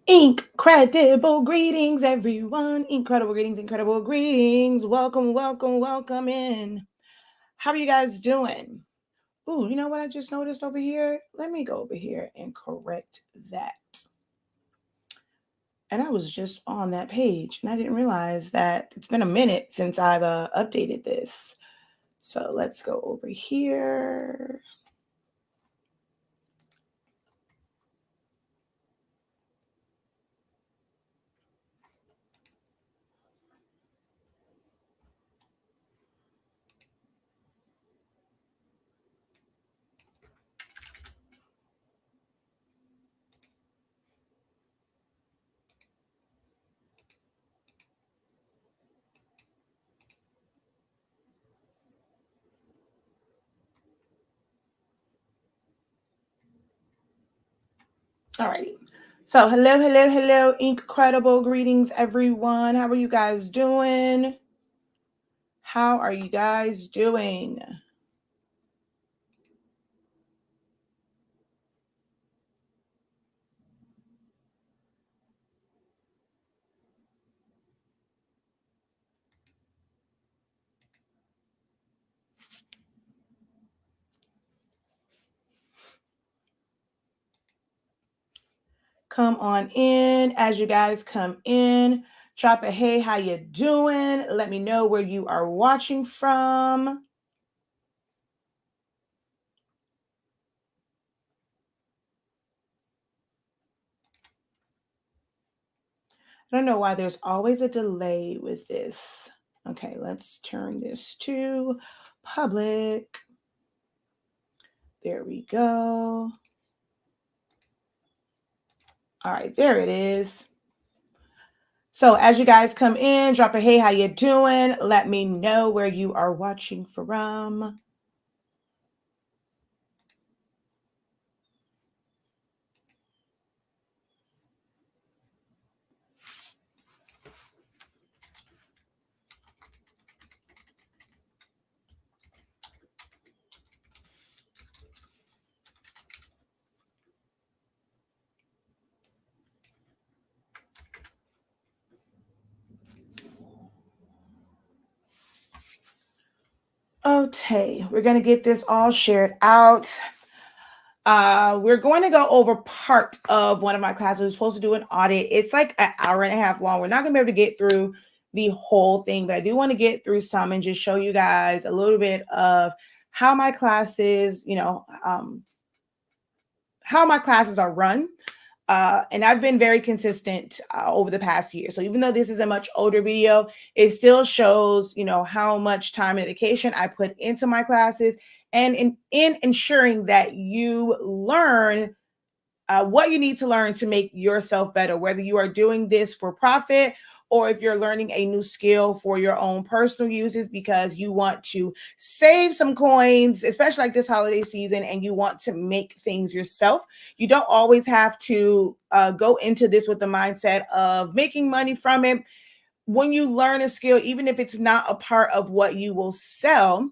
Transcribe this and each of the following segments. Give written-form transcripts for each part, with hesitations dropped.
Incredible greetings, everyone. Incredible greetings, incredible greetings. Welcome, welcome, welcome in. How are you guys doing? Ooh, you know what I just noticed over here? Let me go over here and correct that. And I was just on that page and I didn't realize that it's been a minute since I've updated this. So let's go over here. Alrighty. So hello, hello, hello. Incredible greetings, everyone. How are you guys doing? How are you guys doing? Come on in. As you guys come in, drop a hey, how you doing? Let me know where you are watching from. I don't know why there's always a delay with this. Okay, let's turn this to public. There we go. All right, there it is. So as you guys come in, drop a hey, how you doing? Let me know where you are watching from. Okay, we're going to get this all shared out. We're going to go over part of one of my classes. We're supposed to do an audit. It's like an hour and a half long. We're not going to be able to get through the whole thing, but I do want to get through some and just show you guys a little bit of how my classes, how my classes are run. And I've been very consistent over the past year. So even though this is a much older video, it still shows, how much time and dedication I put into my classes and in ensuring that you learn what you need to learn to make yourself better, whether you are doing this for profit or if you're learning a new skill for your own personal uses because you want to save some coins, especially like this holiday season, and you want to make things yourself. You don't always have to go into this with the mindset of making money from it. When you learn a skill, even if it's not a part of what you will sell,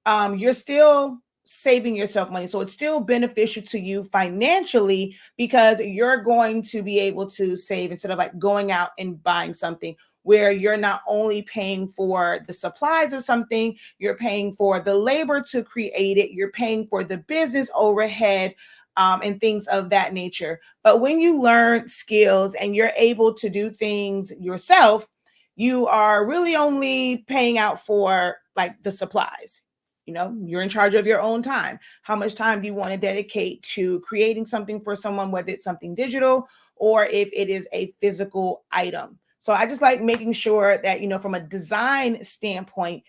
you're still saving yourself money. So it's still beneficial to you financially because you're going to be able to save instead of like going out and buying something where you're not only paying for the supplies of something, you're paying for the labor to create it, you're paying for the business overhead. And things of that nature. But when you learn skills and you're able to do things yourself, you are really only paying out for like the supplies. You're in charge of your own time. How much time do you want to dedicate to creating something for someone, whether it's something digital or if it is a physical item? So I just like making sure that, from a design standpoint,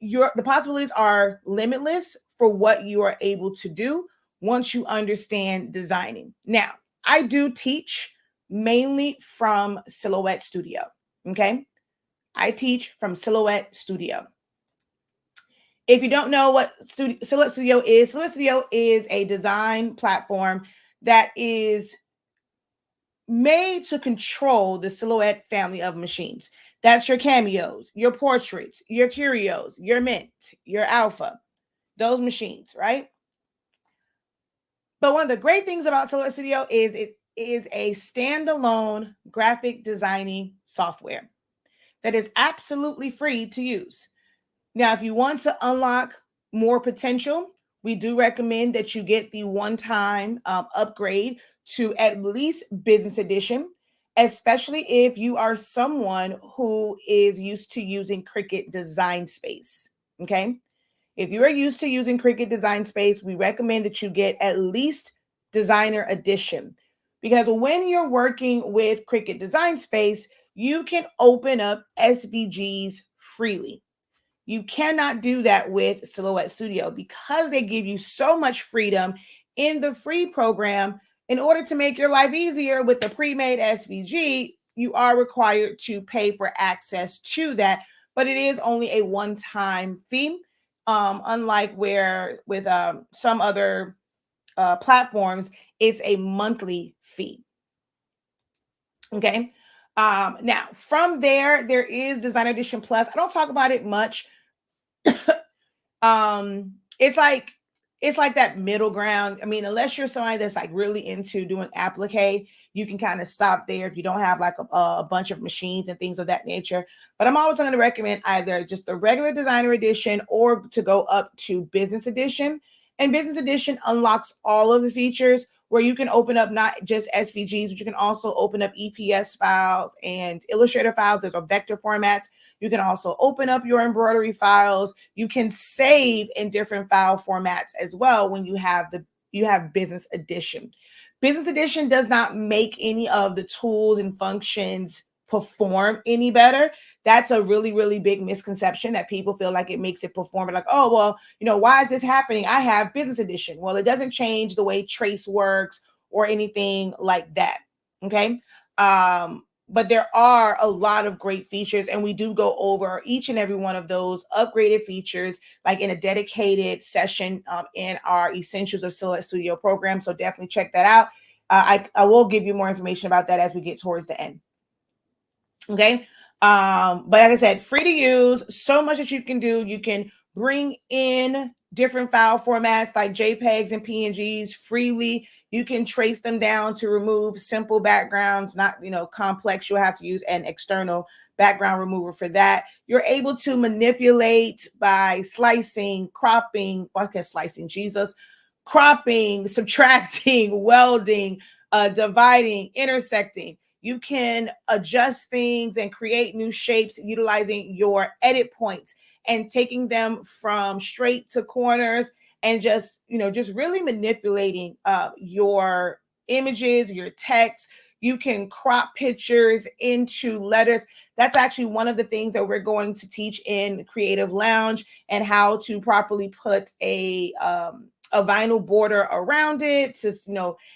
the possibilities are limitless for what you are able to do once you understand designing. Now, I do teach mainly from Silhouette Studio. Okay. I teach from Silhouette Studio. If you don't know what Silhouette Studio is a design platform that is made to control the Silhouette family of machines. That's your Cameos, your Portraits, your Curios, your Mint, your Alpha, those machines, right? But one of the great things about Silhouette Studio is is a standalone graphic designing software that is absolutely free to use. Now, if you want to unlock more potential, we do recommend that you get the one-time upgrade to at least Business Edition, especially if you are someone who is used to using Cricut Design Space. Okay. If you are used to using Cricut Design Space, we recommend that you get at least Designer Edition. Because when you're working with Cricut Design Space, you can open up SVGs freely. You cannot do that with Silhouette Studio because they give you so much freedom in the free program. In order to make your life easier with the pre-made SVG, you are required to pay for access to that, but it is only a one-time fee. Unlike where with some other platforms, it's a monthly fee. Okay. Now from there is Designer Edition Plus. I don't talk about it much. It's like that middle ground. I mean, unless you're somebody that's like really into doing applique, you can kind of stop there if you don't have like a bunch of machines and things of that nature. But I'm always going to recommend either just the regular Designer Edition or to go up to Business Edition. And Business Edition unlocks all of the features where you can open up not just SVGs, but you can also open up EPS files and Illustrator files. There's a vector formats. You can also open up your embroidery files. You can save in different file formats as well when you have Business Edition. Business Edition does not make any of the tools and functions perform any better. That's a really, really big misconception that people feel like it makes it perform. Like, oh, well, why is this happening? I have Business Edition. Well, it doesn't change the way trace works or anything like that. Okay. But there are a lot of great features, and we do go over each and every one of those upgraded features like in a dedicated session in our Essentials of Silhouette Studio program. So definitely check that out. I will give you more information about that as we get towards the end. Okay. But like I said, free to use, so much that you can do. You can bring in different file formats like JPEGs and PNGs freely. You can trace them down to remove simple backgrounds, not, complex. You'll have to use an external background remover for that. You're able to manipulate by slicing, cropping, cropping, subtracting, welding, dividing, intersecting. You can adjust things and create new shapes utilizing your edit points and taking them from straight to corners and just really manipulating your images, your text. You can crop pictures into letters. That's actually one of the things that we're going to teach in Creative Lounge, and how to properly put a vinyl border around it to,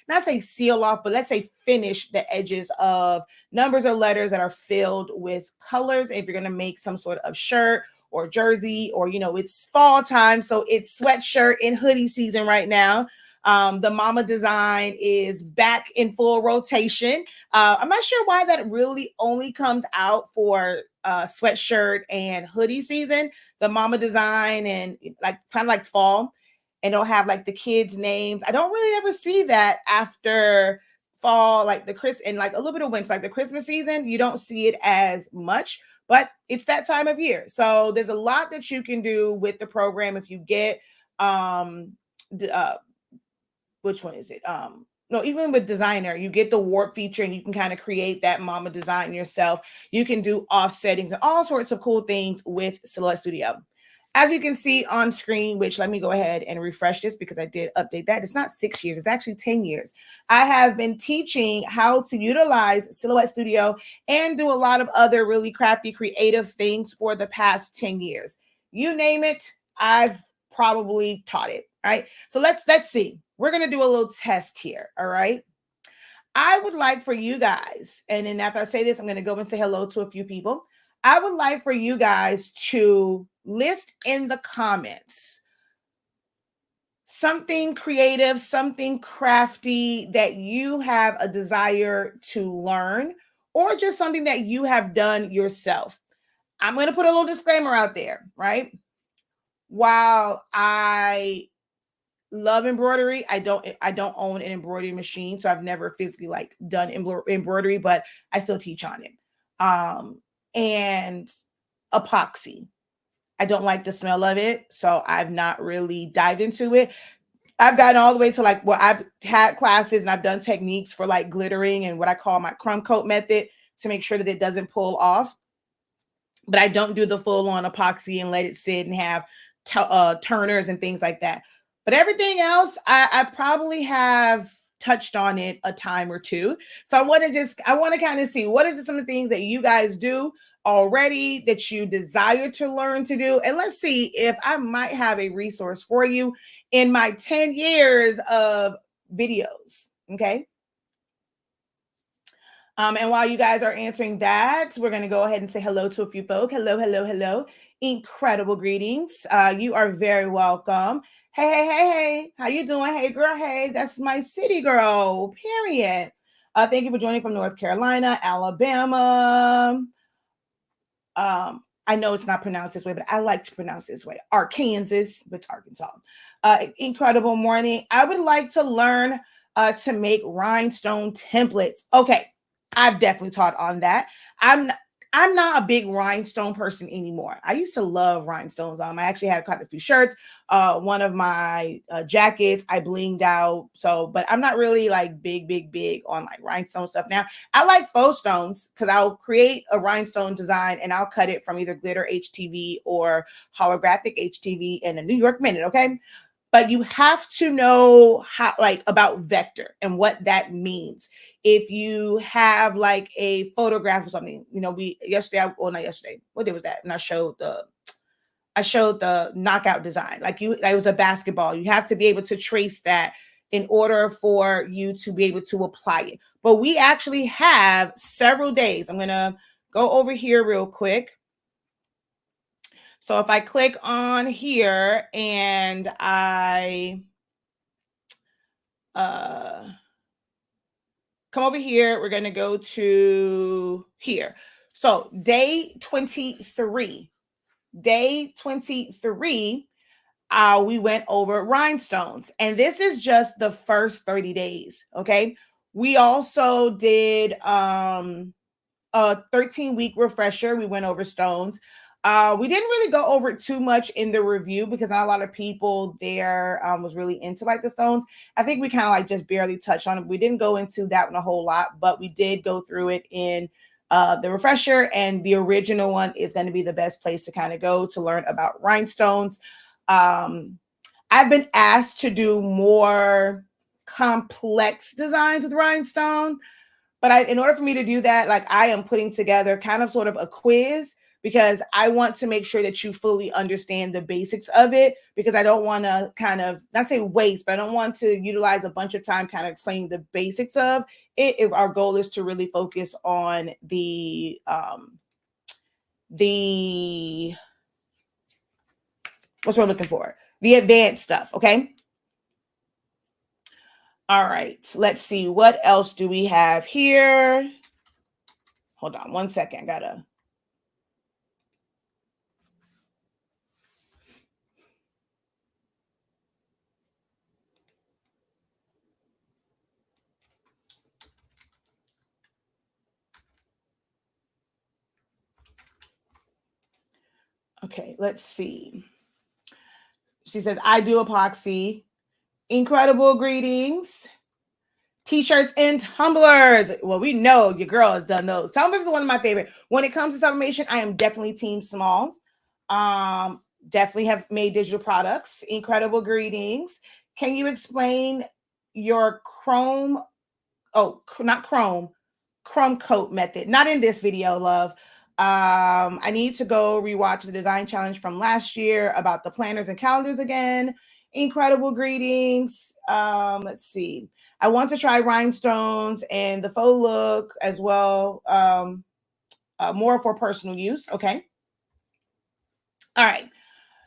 not say seal off, but let's say finish the edges of numbers or letters that are filled with colors. If you're going to make some sort of shirt or jersey, or, it's fall time, so it's sweatshirt and hoodie season right now. The Mama design is back in full rotation. I'm not sure why that really only comes out for sweatshirt and hoodie season. The Mama design and like kind of like fall, and don't have like the kids' names. I don't really ever see that after fall, like and like a little bit of winter, like the Christmas season. You don't see it as much, but it's that time of year. So there's a lot that you can do with the program if you get which one is it? No, even with Designer, you get the warp feature and you can kind of create that Mama design yourself. You can do offsettings and all sorts of cool things with Silhouette Studio. As you can see on screen, which let me go ahead and refresh this because I did update that. It's not 6 years, it's actually 10 years. I have been teaching how to utilize Silhouette Studio and do a lot of other really crafty, creative things for the past 10 years. You name it, I've probably taught it, right? So let's see. We're going to do a little test here, all right? I would like for you guys, and then after I say this, I'm going to go and say hello to a few people. I would like for you guys to list in the comments something creative, something crafty that you have a desire to learn, or just something that you have done yourself. I'm going to put a little disclaimer out there, right? While I love embroidery. I don't own an embroidery machine, so I've never physically like done embroidery, but I still teach on it. And epoxy. I don't like the smell of it, so I've not really dived into it. I've gotten all the way to like, well, I've had classes and I've done techniques for like glittering and what I call my crumb coat method to make sure that it doesn't pull off. But I don't do the full on epoxy and let it sit and have turners and things like that. But everything else, I probably have touched on it a time or two. So I want to kind of see what is some of the things that you guys do already that you desire to learn to do. And let's see if I might have a resource for you in my 10 years of videos. Okay. And while you guys are answering that, we're going to go ahead and say hello to a few folk. Hello, hello, hello. Incredible greetings. You are very welcome. Hey, hey, hey, hey. How you doing? Hey, girl. Hey, that's my city girl, period. Thank you for joining from North Carolina, Alabama. I know it's not pronounced this way, but I like to pronounce this way. Arkansas, but it's Arkansas. Incredible morning. I would like to learn to make rhinestone templates. Okay. I've definitely taught on that. I'm not a big rhinestone person anymore. I used to love rhinestones. I actually had quite a few shirts. One of my jackets I blinged out. So, but I'm not really like big on like rhinestone stuff now. I like faux stones because I'll create a rhinestone design and I'll cut it from either glitter HTV or holographic HTV in a New York minute. Okay. But you have to know how, like, about vector and what that means. If you have like a photograph or something, you know, not yesterday, what day was that? And I showed the knockout design. Like that was a basketball. You have to be able to trace that in order for you to be able to apply it. But we actually have several days. I'm going to go over here real quick. So if I click on here and I come over here, we're going to go to here. So day 23, we went over rhinestones, and this is just the first 30 days. Okay. We also did a 13-week refresher. We went over stones. We didn't really go over it too much in the review because not a lot of people there was really into like the stones. I think we kind of like just barely touched on it. We didn't go into that one a whole lot, but we did go through it in the refresher, and the original one is going to be the best place to kind of go to learn about rhinestones. I've been asked to do more complex designs with rhinestone. But in order for me to do that, like I am putting together kind of sort of a quiz because I want to make sure that you fully understand the basics of it, because I don't want to kind of not say waste, but I don't want to utilize a bunch of time kind of explaining the basics of it. If our goal is to really focus on the what's we're looking for, the advanced stuff. Okay. All right, let's see. What else do we have here? Hold on one second. Okay, let's see. She says, I do epoxy. Incredible greetings. T-shirts and tumblers. Well, we know your girl has done those. Tumblers is one of my favorite. When it comes to sublimation, I am definitely team small. Definitely have made digital products. Incredible greetings. Can you explain your chrome? Oh, not chrome, crumb coat method. Not in this video, love. I need to go rewatch the design challenge from last year about the planners and calendars again. Incredible greetings. Let's see. I want to try rhinestones and the faux look as well. More for personal use. Okay. All right.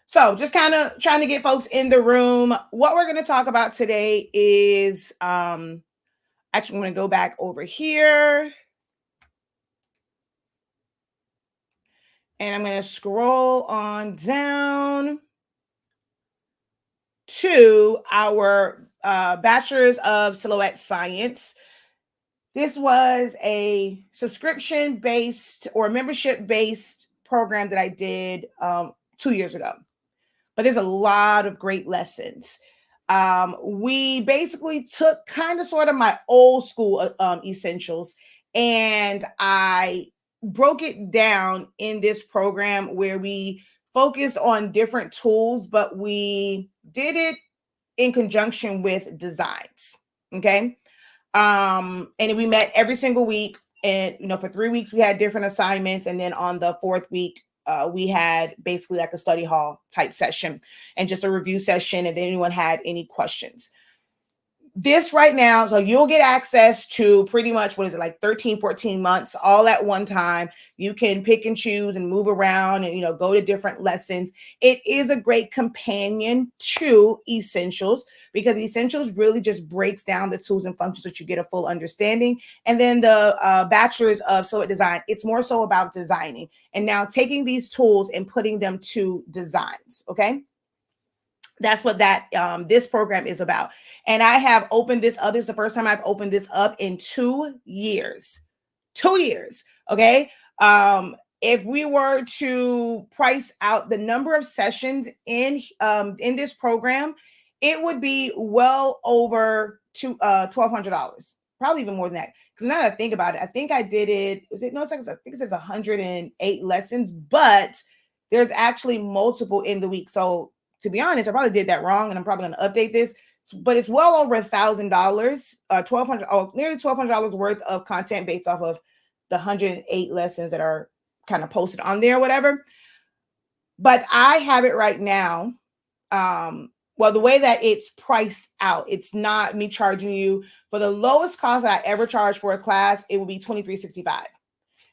So just kind of trying to get folks in the room. What we're going to talk about today is actually I'm going to go back over here. And I'm going to scroll on down to our Bachelors of Silhouette Science. This was a subscription-based or membership-based program that I did 2 years ago. But there's a lot of great lessons. We basically took kind of sort of my old school essentials, and I broke it down in this program where we focused on different tools, but we did it in conjunction with designs. Okay. And we met every single week, and for 3 weeks we had different assignments, and then on the fourth week we had basically like a study hall type session and just a review session, and if anyone had any questions. This right now, so you'll get access to pretty much, what is it, like 13, 14 months, all at one time. You can pick and choose and move around and, go to different lessons. It is a great companion to Essentials, because Essentials really just breaks down the tools and functions so that you get a full understanding. And then the Bachelors of Silhouette Design, it's more so about designing and now taking these tools and putting them to designs, okay? That's what this program is about. And I have opened this up. It's the first time I've opened this up in 2 years. 2 years. Okay. If we were to price out the number of sessions in this program, it would be well over $1,200. Probably even more than that. Because now that I think about it, I think I did it. I think it says 108 lessons, but there's actually multiple in the week. So to be honest, I probably did that wrong, and I'm probably going to update this. But it's well over $1,000, nearly $1,200 worth of content based off of the 108 lessons that are kind of posted on there, whatever. But I have it right now. Well, the way that it's priced out, it's not me charging you for the lowest cost that I ever charged for a class. It would be $23.65.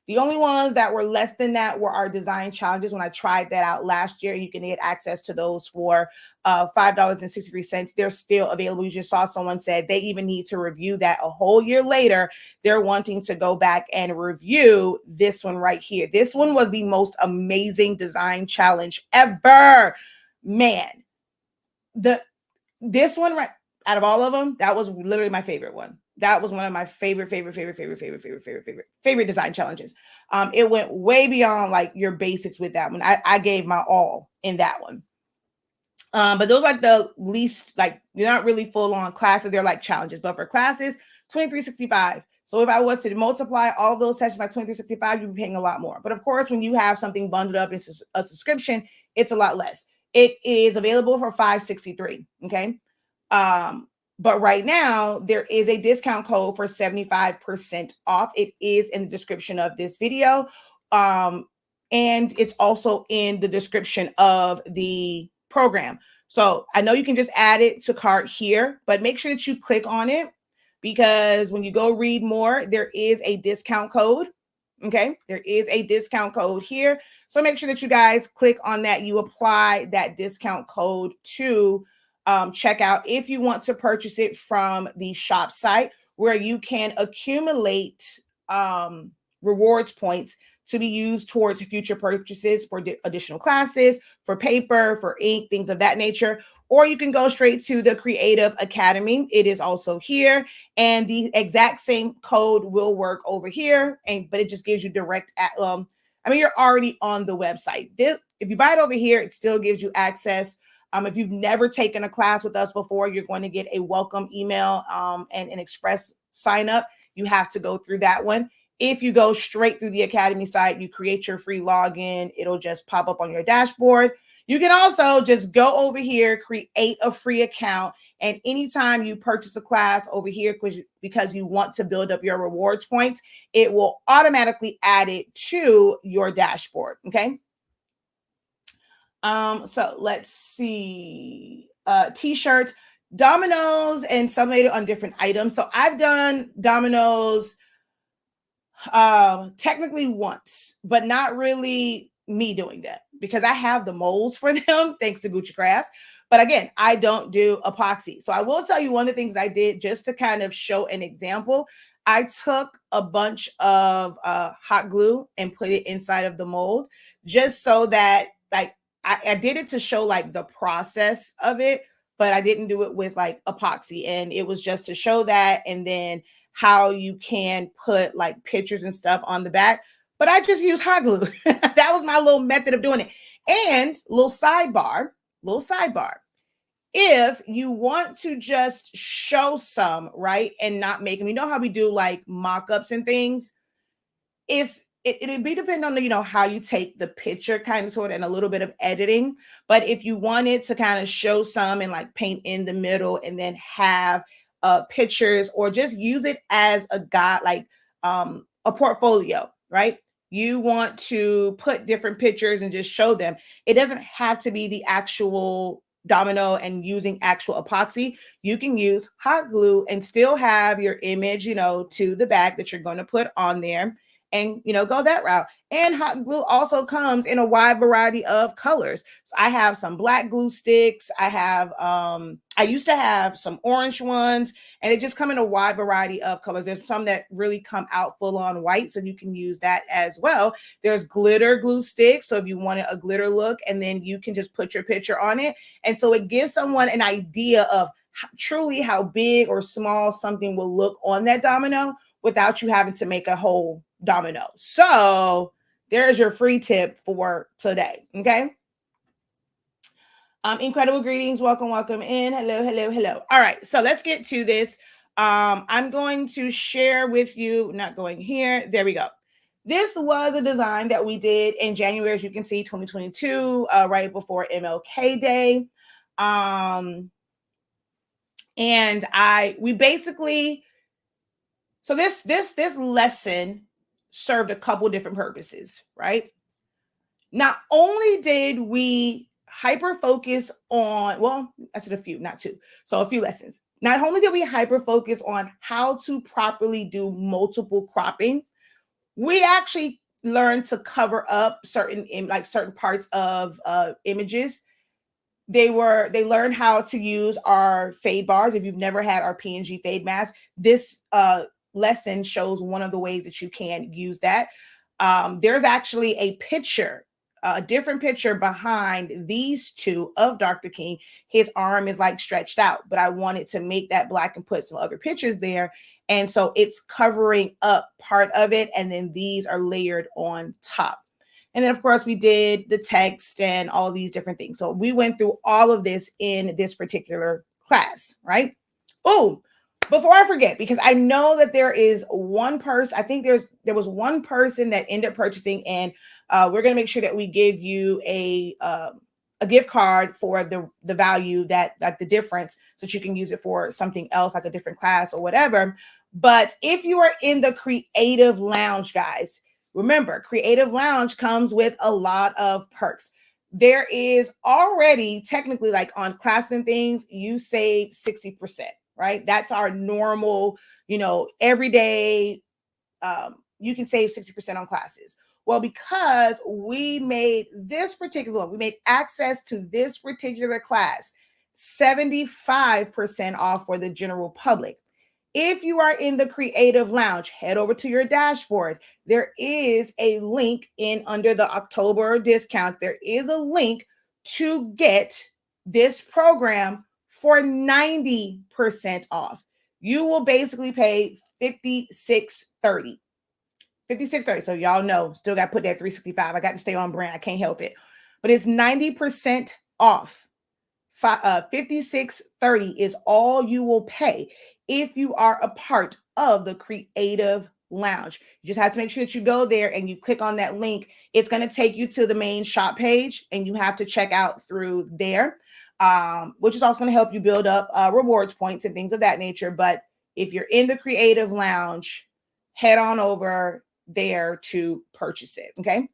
The only ones that were less than that were our design challenges. When I tried that out last year, you can get access to those for $5.63. They're still available. You just saw someone said they even need to review that a whole year later. They're wanting to go back and review this one right here. This one was the most amazing design challenge ever. Man, this one right out of all of them, that was literally my favorite one. That was one of my favorite design challenges. It went way beyond like your basics with that one. I gave my all in that one. But those like the least, like, they're not really full on classes. They're like challenges, but for classes, $23.65. So if I was to multiply all those sessions by $23.65, you'd be paying a lot more. But of course, when you have something bundled up in a subscription, it's a lot less. It is available for $5.63. Okay. But right now there is a discount code for 75% off. It is in the description of this video. And it's also in the description of the program. So I know you can just add it to cart here, but make sure that you click on it, because when you go read more, there is a discount code. Okay. There is a discount code here. So make sure that you guys click on that. You apply that discount code to check out if you want to purchase it from the shop site, where you can accumulate rewards points to be used towards future purchases for additional classes, for paper, for ink, things of that nature. Or you can go straight to the Creative Academy. It is also here, and the exact same code will work over here, but it just gives you direct you're already on the website. If you buy it over here, it still gives you access. If you've never taken a class with us before, you're going to get a welcome email and an express sign up. You have to go through that one. If you go straight through the Academy site, you create your free login. It'll just pop up on your dashboard. You can also just go over here, create a free account, and anytime you purchase a class over here, because you want to build up your rewards points, it will automatically add it to your dashboard. Okay. So let's see, t-shirts, dominoes, and Sublimated on different items. So I've done dominoes technically once, but not really me doing that, because I have the molds for them thanks to Gucci Crafts. But again, I don't do epoxy. So I will tell you one of the things I did just to kind of show an example. I took a bunch of hot glue and put it inside of the mold, just so that like I did it to show like the process of it. but I didn't do it with like epoxy. And it was just to show that, and then how you can put like pictures and stuff on the back. But I just use hot glue. That was my little method of doing it. And little sidebar, if you want to just show some, right, and not make them, you know how we do like mock-ups and things, it'd be dependent on the, how you take the picture kind of sort of, and a little bit of editing. But if you wanted to kind of show some and like paint in the middle and then have pictures, or just use it as a guide, like a portfolio, right? You want to put different pictures and just show them. It doesn't have to be the actual domino and using actual epoxy. You can use hot glue and still have your image, to the back that you're going to put on there, and go that route. And hot glue also comes in a wide variety of colors. So I have some black glue sticks. I used to have some orange ones, and they just come in a wide variety of colors. There's some that really come out full on white, so you can use that as well. There's glitter glue sticks, so if you wanted a glitter look, and then you can just put your picture on it. And so it gives someone an idea of truly how big or small something will look on that domino without you having to make a whole domino. So there's your free tip for today. Okay. Incredible greetings. Welcome in. Hello. All right. So let's get to this. I'm going to share with you, not going here. There we go. This was a design that we did in January, as you can see, 2022, right before MLK Day. And we basically, so this lesson served a couple different purposes, right? Not only did we hyper focus on, well, I said a few, not two. So a few lessons. Not only did we hyper focus on how to properly do multiple cropping, we actually learned to cover up certain parts of images. They learned how to use our fade bars. If you've never had our PNG fade mask, this lesson shows one of the ways that you can use that. There's actually a different picture behind these two of Dr. King. His arm is like stretched out, but I wanted to make that black and put some other pictures there. And so it's covering up part of it, and then these are layered on top. And then, of course, we did the text and all these different things. So we went through all of this in this particular class, right? Oh, before I forget, because I know that there is one person, I think there was one person that ended up purchasing, and we're going to make sure that we give you a gift card for the value, that like the difference, so that you can use it for something else, like a different class or whatever. But if you are in the Creative Lounge, guys, remember, Creative Lounge comes with a lot of perks. There is already technically, like on class and things, you save 60%, right? That's our normal, everyday, you can save 60% on classes. Well, because we made we made access to this particular class 75% off for the general public. If you are in the Creative Lounge, head over to your dashboard. There is a link under the October discounts. There is a link to get this program for 90% off. You will basically pay $56.30. $56.30. So y'all know, still got to put that $365. I got to stay on brand. I can't help it. But it's 90% off. $56.30 is all you will pay if you are a part of the Creative Lounge. You just have to make sure that you go there and you click on that link. It's going to take you to the main shop page, and you have to check out through there, which is also going to help you build up rewards points and things of that nature. But if you're in the Creative Lounge, head on over there to purchase it. Okay.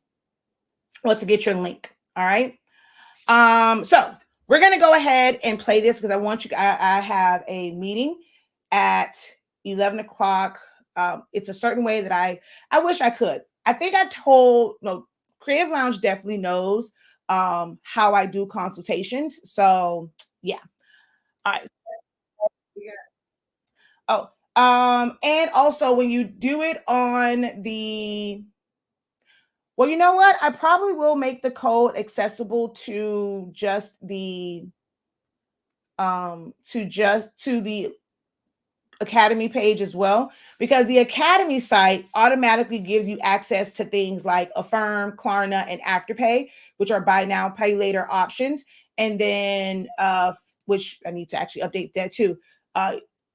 Well, to get your link. All right. So we're going to go ahead and play this because I want you, I have a meeting at 11 o'clock. It's a certain way that I wish I could. I think Creative Lounge definitely knows how I do consultations. So yeah. All right. Oh, and also when you do it on well, you know what? I probably will make the code accessible to just the to the Academy page as well, because the Academy site automatically gives you access to things like Affirm, Klarna, and Afterpay, which are buy now, pay later options. And then, which I need to actually update that too.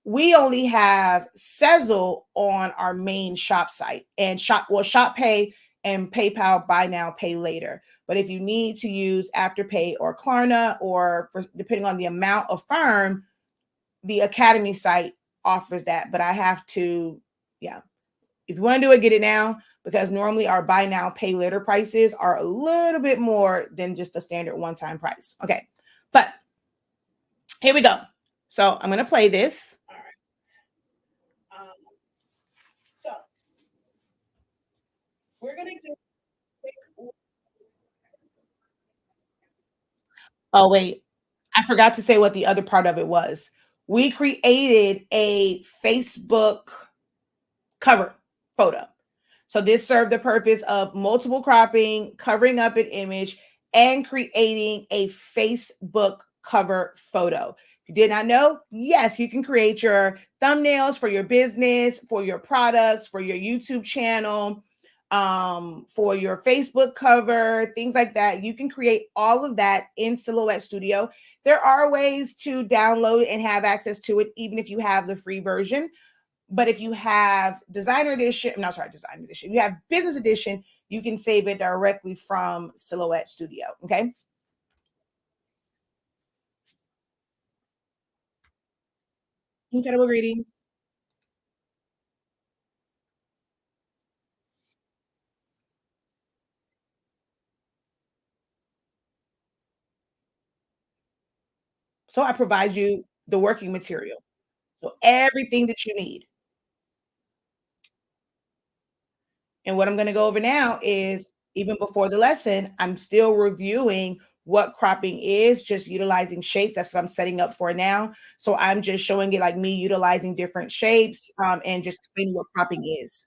We only have Sezzle on our main shop site, and Shop Pay and PayPal buy now, pay later. But if you need to use Afterpay or Klarna, or depending on the amount of firm, the Academy site offers that. But I have to, yeah. If you want to do it, get it now, because normally our buy now, pay later prices are a little bit more than just the standard one time price. Okay. But here we go. So I'm going to play this. All right. Um, so we're going to do. Oh, wait. I forgot to say what the other part of it was. We created a Facebook cover photo. So this served the purpose of multiple cropping, covering up an image, and creating a Facebook cover photo. If you did not know, yes, you can create your thumbnails for your business, for your products, for your YouTube channel, for your Facebook cover, things like that. You can create all of that in Silhouette Studio. There are ways to download and have access to it, even if you have the free version. But if you have designer edition, no, sorry, designer edition, you have business edition, you can save it directly from Silhouette Studio. Okay. Incredible greetings. So I provide you the working material. So everything that you need. And what I'm going to go over now is, even before the lesson, I'm still reviewing what cropping is, just utilizing shapes. That's what I'm setting up for now. So I'm just showing it like me utilizing different shapes, and just explaining what cropping is.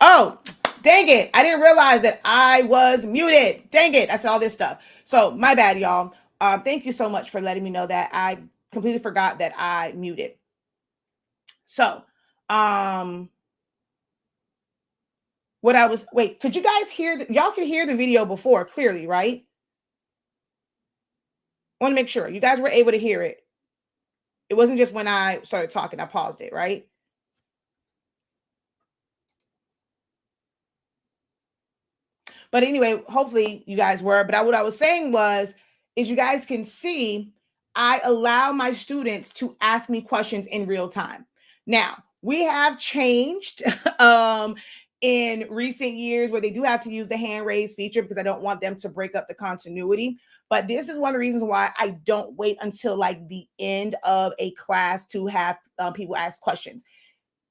Oh, dang it. I didn't realize that I was muted. Dang it. I said all this stuff. So my bad, y'all. Thank you so much for letting me know that. I completely forgot that I muted. So, um, what I was, wait, could you guys hear, y'all can hear the video before clearly, right? I want to make sure you guys were able to hear it. It wasn't just when I started talking, I paused it, right? But anyway, hopefully you guys were. But what I was saying was, is you guys can see, I allow my students to ask me questions in real time. Now, we have changed in recent years where they do have to use the hand raise feature because I don't want them to break up the continuity. But this is one of the reasons why I don't wait until like the end of a class to have people ask questions.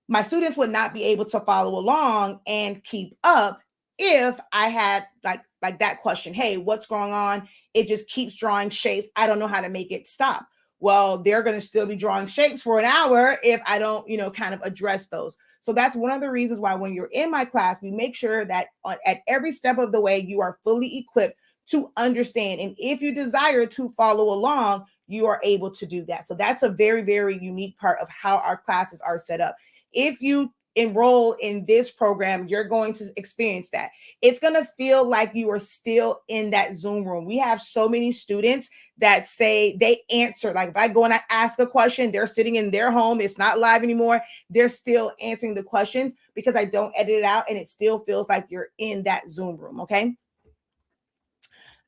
My students would not be able to follow along and keep up if I had like that question, hey, what's going on? It just keeps drawing shapes. I don't know how to make it stop. Well, they're going to still be drawing shapes for an hour if I don't, kind of address those. So that's one of the reasons why when you're in my class, we make sure that at every step of the way, you are fully equipped to understand. And if you desire to follow along, you are able to do that. So that's a very, very unique part of how our classes are set up. If you enroll in this program, you're going to experience that. It's going to feel like you are still in that Zoom room. We have so many students that say they answer. Like if I go and I ask a question, they're sitting in their home. It's not live anymore. They're still answering the questions because I don't edit it out and it still feels like you're in that Zoom room. Okay.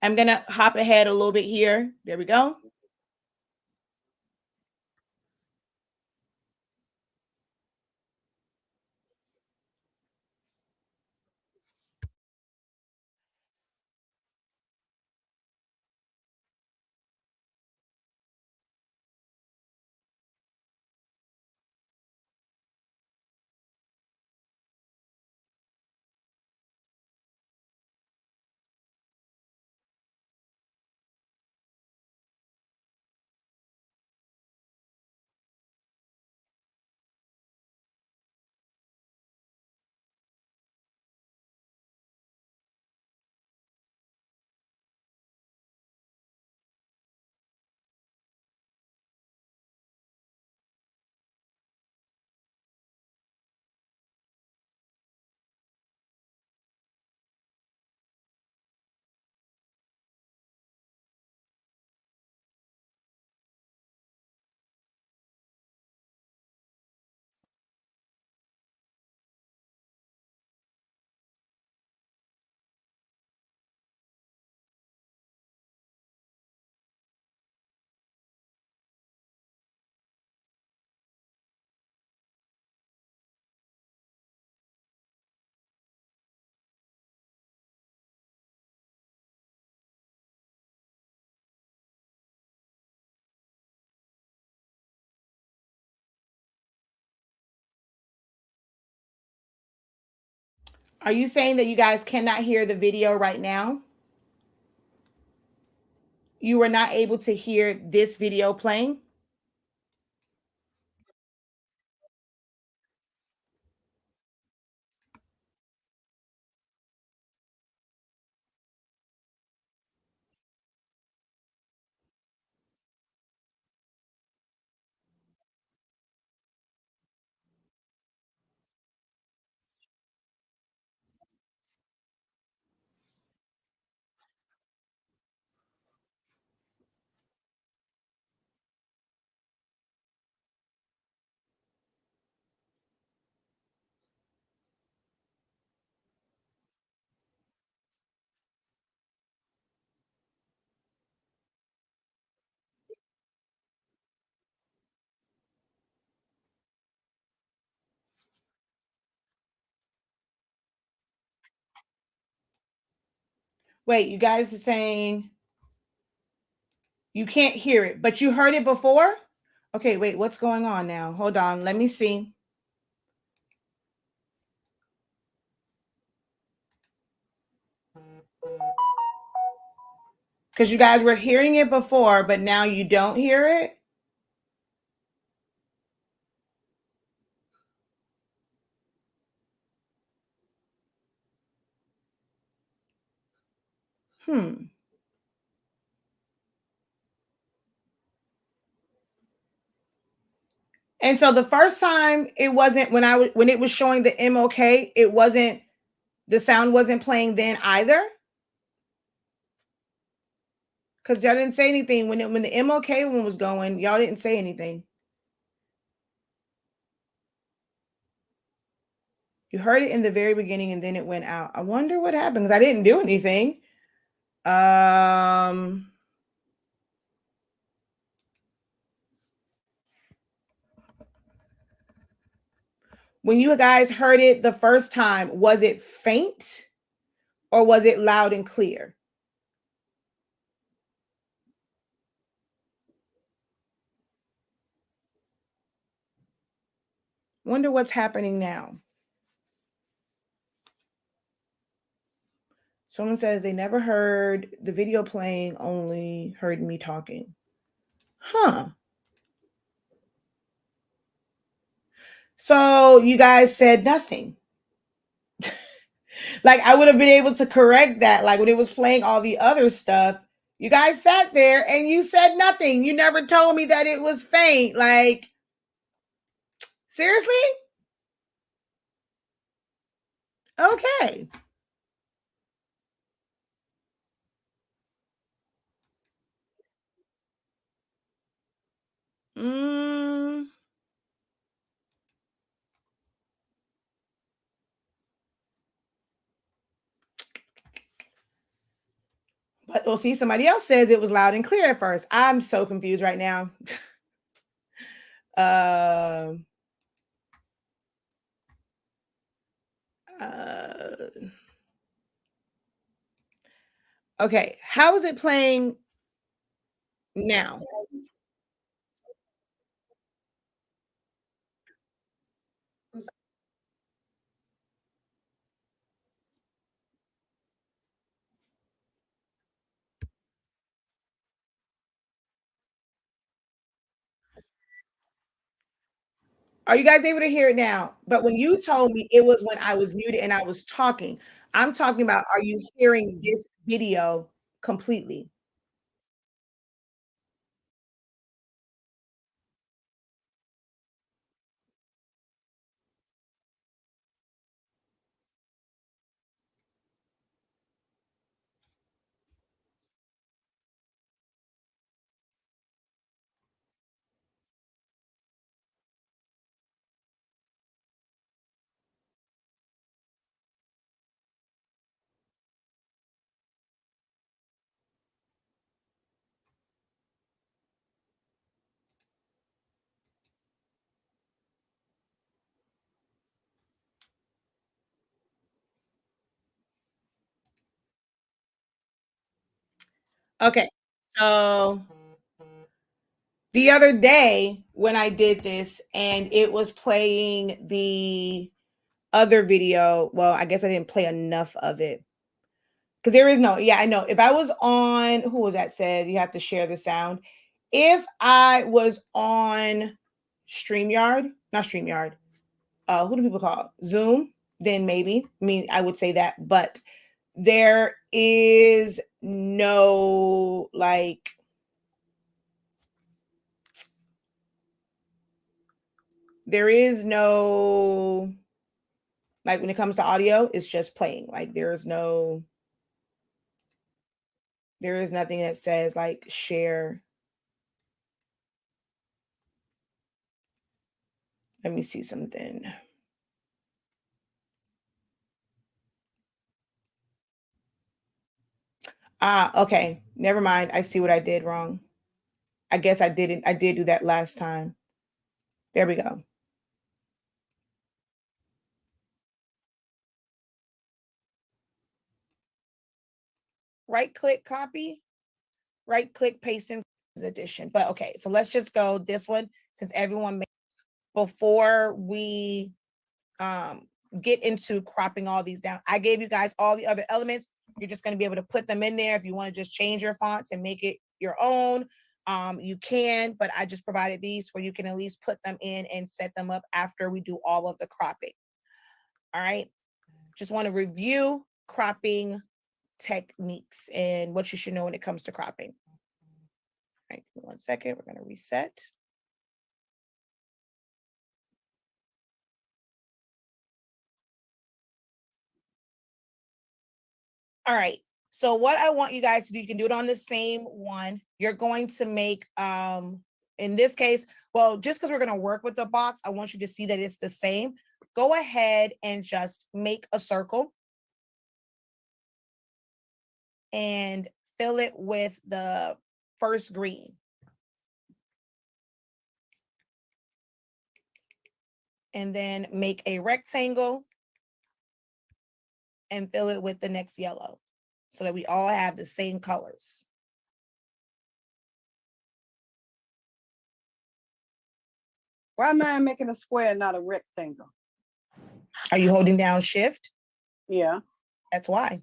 I'm going to hop ahead a little bit here. There we go. Are you saying that you guys cannot hear the video right now? You were not able to hear this video playing? Wait, you guys are saying you can't hear it, but you heard it before? Okay, wait, what's going on now? Hold on, let me see. Because you guys were hearing it before, but now you don't hear it? And so the first time it wasn't when it was showing the MOK, it wasn't the sound wasn't playing then either. Because y'all didn't say anything when the MOK one was going, y'all didn't say anything. You heard it in the very beginning and then it went out. I wonder what happened because I didn't do anything. When you guys heard it the first time, was it faint or was it loud and clear? Wonder what's happening now. Someone says they never heard the video playing, only heard me talking. Huh. So you guys said nothing. Like I would have been able to correct that. Like when it was playing all the other stuff, you guys sat there and you said nothing. You never told me that it was faint. Like, seriously? Okay. Mm. But we'll see, somebody else says it was loud and clear at first. I'm so confused right now. uh, uh, okay, how is it playing now? Are you guys able to hear it now? But when you told me it was when I was muted and I was talking, I'm talking about, are you hearing this video completely? Okay. So the other day when I did this and it was playing the other video, well, I guess I didn't play enough of it because there is no, yeah, I know. If I was on, who was that said you have to share the sound? If I was on StreamYard, not StreamYard, who do people call it? Zoom, then maybe. I mean, I would say that, but there is no like there is no like when it comes to audio, it's just playing. Like there is nothing that says like share. Let me see something. Ah, okay. Never mind. I see what I did wrong. I guess I did do that last time. There we go. Right click copy, right click paste in edition. But okay, so let's just go this one since everyone made before we um get into cropping all these down. I gave you guys all the other elements. You're just going to be able to put them in there. If you want to just change your fonts and make it your own, you can, but I just provided these where you can at least put them in and set them up after we do all of the cropping. All right. Just want to review cropping techniques and what you should know when it comes to cropping. All right, 1 second. We're going to reset. All right. So what I want you guys to do, you can do it on the same one. You're going to make, in this case, well, just because we're going to work with the box, I want you to see that it's the same. Go ahead and just make a circle and fill it with the first green. And then make a rectangle and fill it with the next yellow so that we all have the same colors. Why am I making a square, not a rectangle? Are you holding down shift? Yeah. That's why.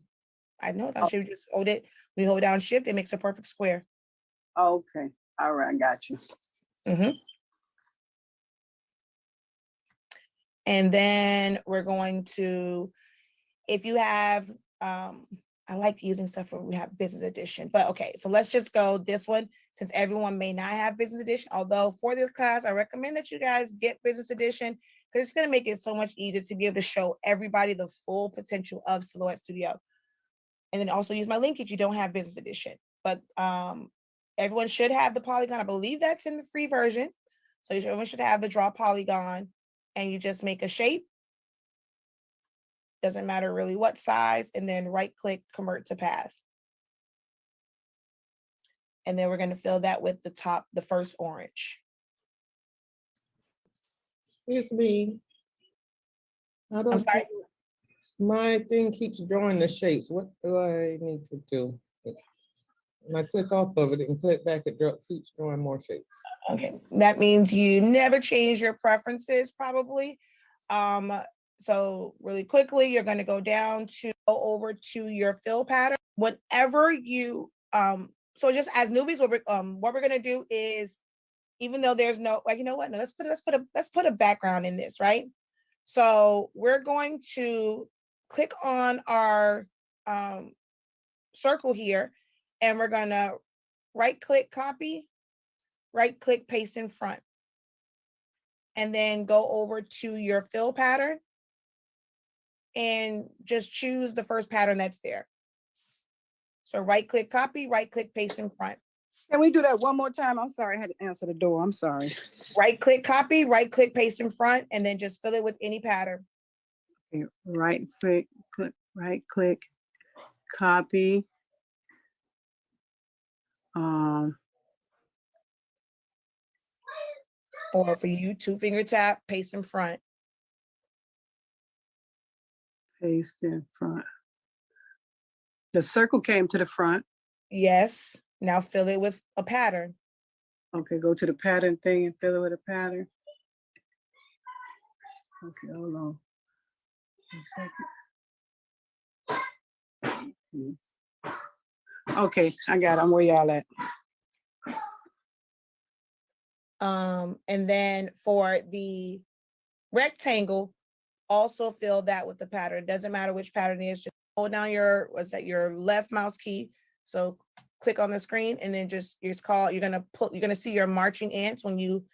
I know that you just hold it. We hold down shift, it makes a perfect square. Okay. All right, I got you. And then we're going to, if you have, I like using stuff where we have business edition, but okay, so let's just go this one since everyone may not have business edition. Although for this class, I recommend that you guys get business edition because it's going to make it so much easier to be able to show everybody the full potential of Silhouette Studio. And then also use my link if you don't have business edition. But everyone should have the polygon. I believe that's in the free version. So everyone should have the draw polygon, and you just make a shape. Doesn't matter really what size, and then right click, convert to path. And then we're going to fill that with the top, the first orange. Excuse me. I'm sorry. My thing keeps drawing the shapes. What do I need to do? When I click off of it and click back, it keeps drawing more shapes. Okay, that means you never change your preferences probably. So really quickly, you're going to go down to go over to your fill pattern. Whenever you, so just as newbies, what we're going to do is, even though there's no, like, you know what? No, let's put a background in this, right? So we're going to click on our circle here, and we're going to right click, copy, right click, paste in front, and then go over to your fill pattern and just choose the first pattern that's there. So right click, copy, right click, paste in front. Can we do that one more time? I'm sorry, I had to answer the door. I'm sorry. Right click, copy, right click, paste in front, and then just fill it with any pattern. Okay. Right click, right click, copy. Or for you, 2-finger tap, paste in front. Paste in front. The circle came to the front. Yes. Now fill it with a pattern. Okay, go to the pattern thing and fill it with a pattern. Okay, hold on. A second. Okay, I got it. I'm where y'all at. And then for the rectangle, also fill that with the pattern. Doesn't matter which pattern it is, just hold down your, your left mouse key. So click on the screen and then you're gonna see your marching ants when you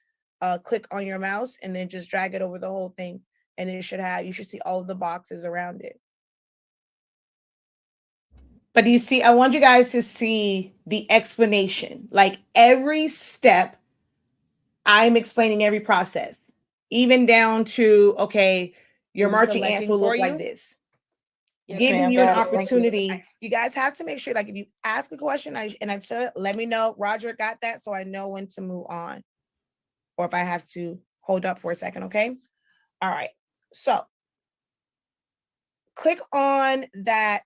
click on your mouse, and then just drag it over the whole thing. And then you should see all of the boxes around it. But you see, I want you guys to see the explanation. Like every step, I'm explaining every process, even down to, okay, your marching ants will look like this. Yes, giving you an opportunity. You guys have to make sure, like, if you ask a question and I said, let me know, Roger got that, so I know when to move on, or if I have to hold up for a second, okay? All right, so click on that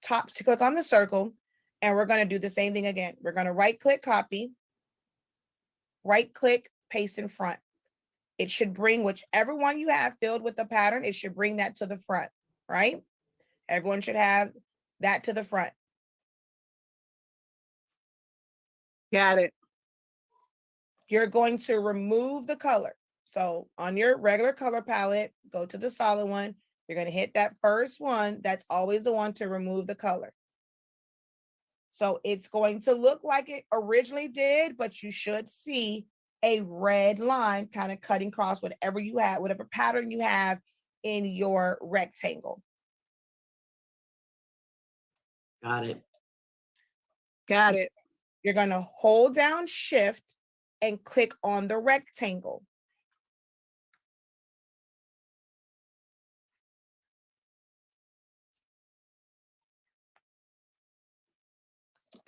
top, to click on the circle, and we're going to do the same thing again. We're going to right click, copy, right click, paste in front. It should bring whichever one you have filled with the pattern, it should bring that to the front, right? Everyone should have that to the front. Got it. You're going to remove the color. So on your regular color palette, go to the solid one. You're going to hit that first one. That's always the one to remove the color. So it's going to look like it originally did, but you should see a red line kind of cutting across whatever you have, whatever pattern you have in your rectangle. Got it. Got it. You're going to hold down shift and click on the rectangle.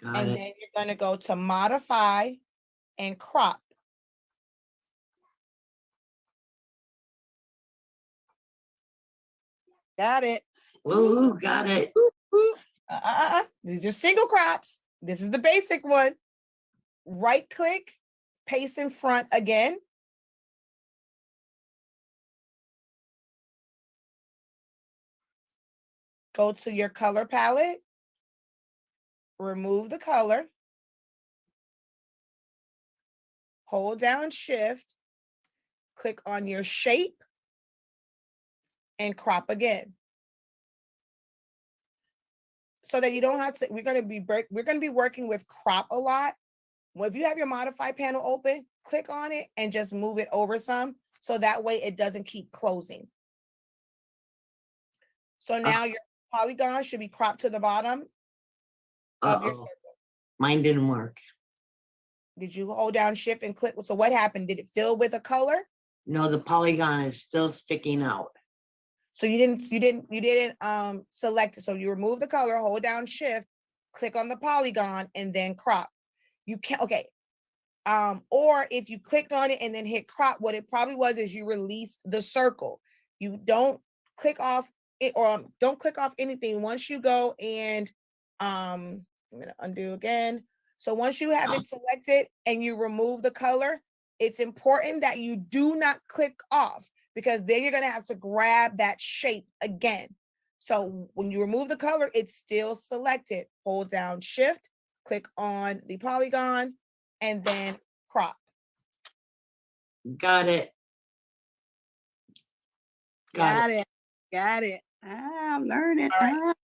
Got And it. then you're going to go to modify and crop. Got it. Woohoo, got it. These are single crops. This is the basic one. Right click, paste in front again. Go to your color palette. Remove the color. Hold down shift. Click on your shape and crop again. So that you don't have to, we're going to be working with crop a lot. Well, if you have your modify panel open, click on it and just move it over some, so that way it doesn't keep closing. So now your polygon should be cropped to the bottom of your circle. Mine didn't work. Did you hold down shift and click? So what happened? Did it fill with a color? No, the polygon is still sticking out. So you didn't select it. So you remove the color, hold down shift, click on the polygon, and then crop. You can't, okay. Or if you clicked on it and then hit crop, what it probably was is you released the circle. You don't click off it, or don't click off anything. Once you go and I'm gonna undo again. So once you have it selected and you remove the color, it's important that you do not click off, because then you're gonna have to grab that shape again. So when you remove the color, it's still selected. Hold down shift, click on the polygon, and then crop. Got it. Got it. Got it. I'm learning. All right.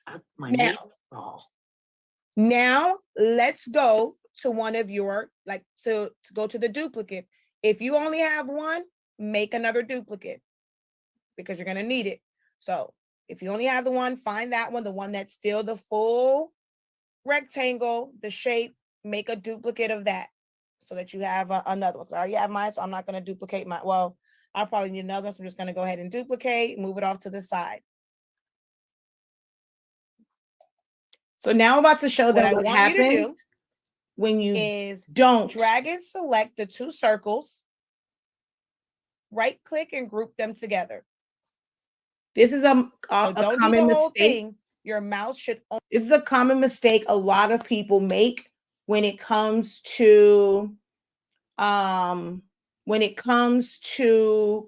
That's my Now- name. Oh, Now let's go to one of your, to go to the duplicate. If you only have one, make another duplicate, because you're gonna need it. So if you only have the one, find that one, the one that's still the full rectangle, the shape, make a duplicate of that so that you have another one. So I already have mine, so I'm not gonna duplicate my, well, I'll probably need another one, so I'm just gonna go ahead and duplicate, move it off to the side. So now I'm about to show them what happens when you don't drag and select the two circles, right click and group them together. This is a common mistake. Your mouse should. This is a common mistake a lot of people make when it comes to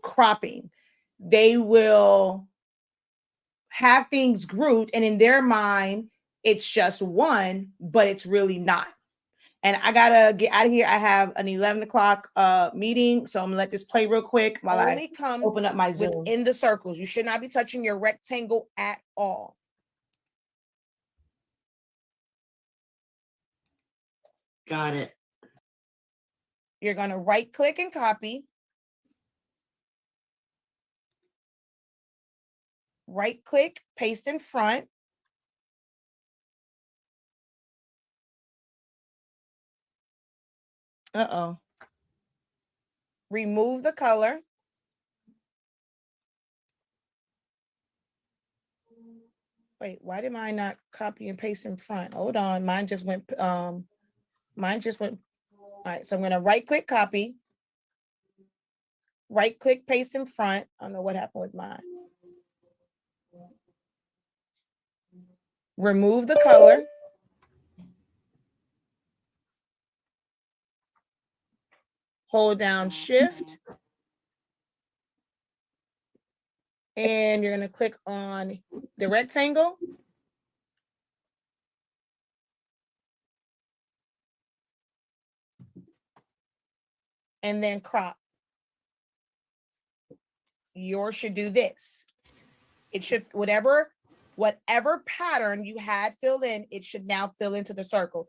cropping. They will have things grouped, and in their mind, it's just one, but it's really not. And I gotta get out of here. I have an 11 o'clock meeting, so I'm gonna let this play real quick while I open up my Zoom. Within the circles, you should not be touching your rectangle at all. got it. You're gonna right click and copy. Right click, paste in front. Remove the color. Wait, why did mine not copy and paste in front? Hold on, mine just went, all right, so I'm gonna right click copy. Right click paste in front. I don't know what happened with mine. Remove the color. Hold down shift. And you're gonna click on the rectangle. And then crop. Yours should do this. It should, whatever pattern you had filled in, it should now fill into the circle.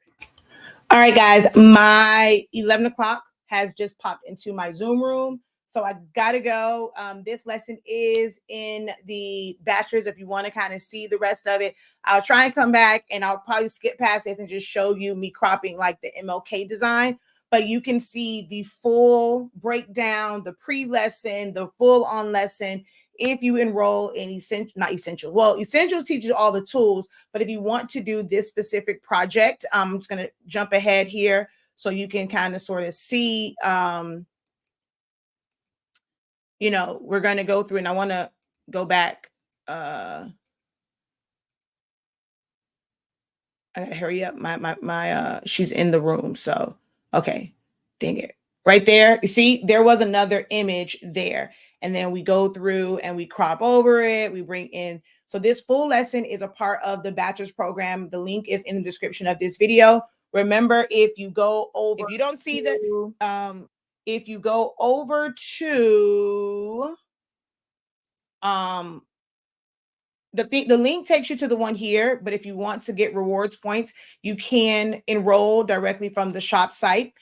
All right, guys, my 11 o'clock has just popped into my Zoom room. So I gotta go. This lesson is in the Bachelors. If you want to kind of see the rest of it, I'll try and come back and I'll probably skip past this and just show you me cropping like the MLK design. But you can see the full breakdown, the pre-lesson, the full-on lesson if you enroll in Essentials teaches you all the tools, but if you want to do this specific project, I'm just going to jump ahead here so you can kind of sort of see, you know, we're going to go through, and I want to go back. I gotta hurry up. My she's in the room. So, okay. Dang it. Right there. You see, there was another image there. And then we go through and we crop over it. We bring in. So this full lesson is a part of the Bachelor's program. The link is in the description of this video. Remember, if you go over, if you don't see the, if you go over to, the link takes you to the one here, but if you want to get rewards points, you can enroll directly from the shop site.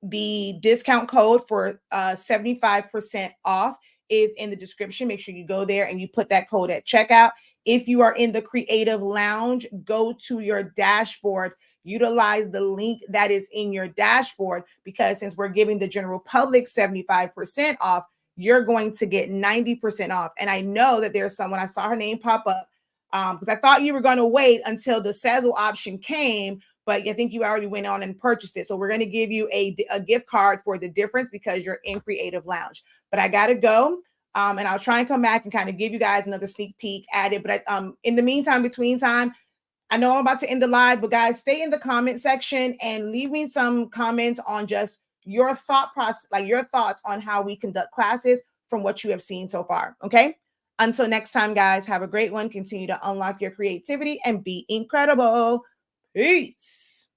The discount code for 75% off is in the description. Make sure you go there and you put that code at checkout. If you are in the Creative Lounge, go to your dashboard, utilize the link that is in your dashboard, because since we're giving the general public 75% off, you're going to get 90% off. And I know that there's someone, I saw her name pop up, because I thought you were going to wait until the Sezzle option came, but I think you already went on and purchased it. So we're going to give you a gift card for the difference because you're in Creative Lounge. But I got to go, and I'll try and come back and kind of give you guys another sneak peek at it. But in the meantime, between time, I know I'm about to end the live, but guys, stay in the comment section and leave me some comments on just your thought process, like your thoughts on how we conduct classes from what you have seen so far. Okay. Until next time, guys, have a great one. Continue to unlock your creativity and be incredible. Peace.